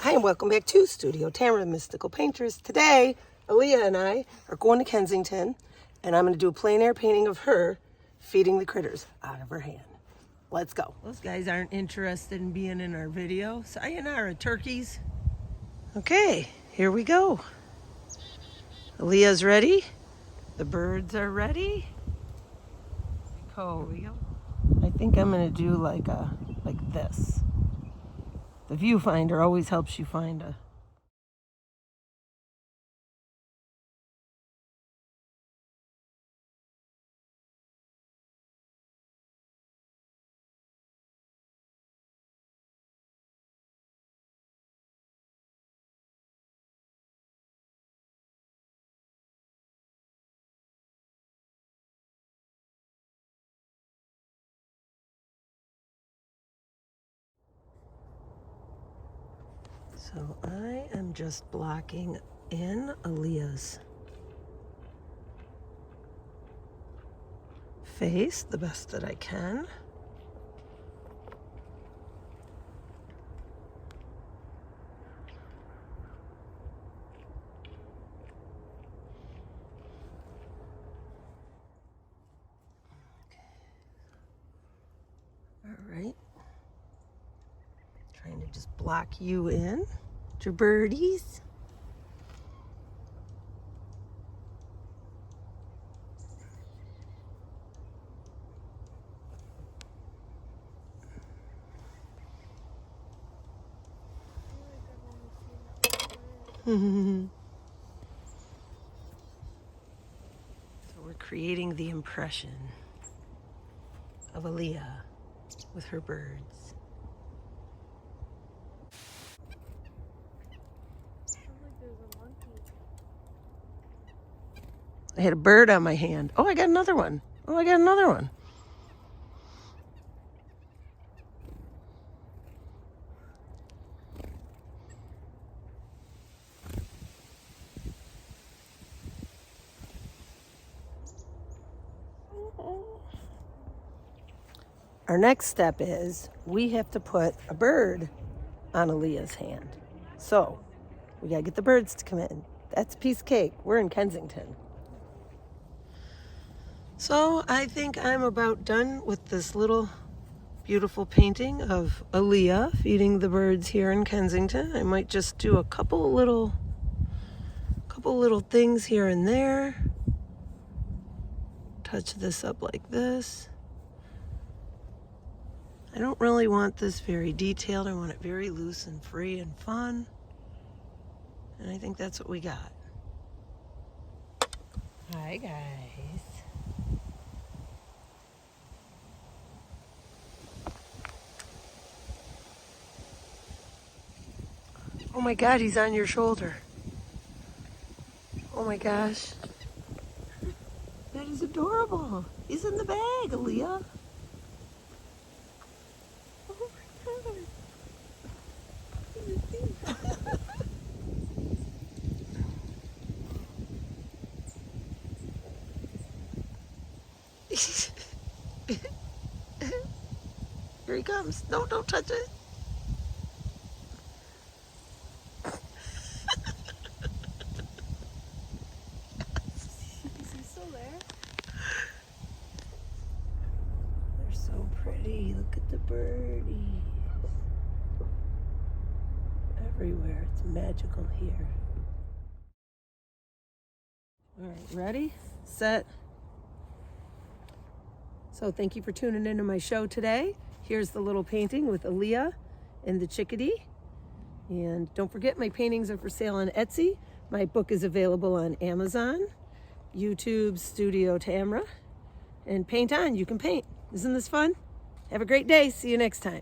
Hi and welcome back to Studio Tamera, Mystical Painters. Today, Aliya and I are going to Kensington and I'm going to do a plein air painting of her feeding the critters out of her hand. Let's go. Those guys aren't interested in being in our video. Sayonara, turkeys. Okay, here we go. Aliya's ready. The birds are ready. We go. I think I'm going to do like this. The viewfinder always helps you find a... So I am just blocking in Aliya's face the best that I can. All right. Trying to just block you in. Your birdies. So we're creating the impression of Aliya with her birds. I had a bird on my hand. Oh, I got another one. Oh, I got another one. Our next step is we have to put a bird on Aliya's hand. So we gotta get the birds to come in. That's a piece of cake. We're in Kensington. So I think I'm about done with this little beautiful painting of Aliya feeding the birds here in Kensington. I might just do a couple little things here and there. Touch this up like this. I don't really want this very detailed. I want it very loose and free and fun. And I think that's what we got. Hi, guys. Oh my God, he's on your shoulder. Oh my gosh. That is adorable. He's in the bag, Aliya. Oh my God. Here he comes. No, don't touch it. Is he still there? They're so pretty. Look at the birdies. Everywhere. It's magical here. All right, ready, set. So thank you for tuning into my show today. Here's the little painting with Aliya and the chickadee. And don't forget, my paintings are for sale on Etsy. My book is available on Amazon, YouTube, Studio Tamera. And paint on, you can paint. Isn't this fun? Have a great day. See you next time.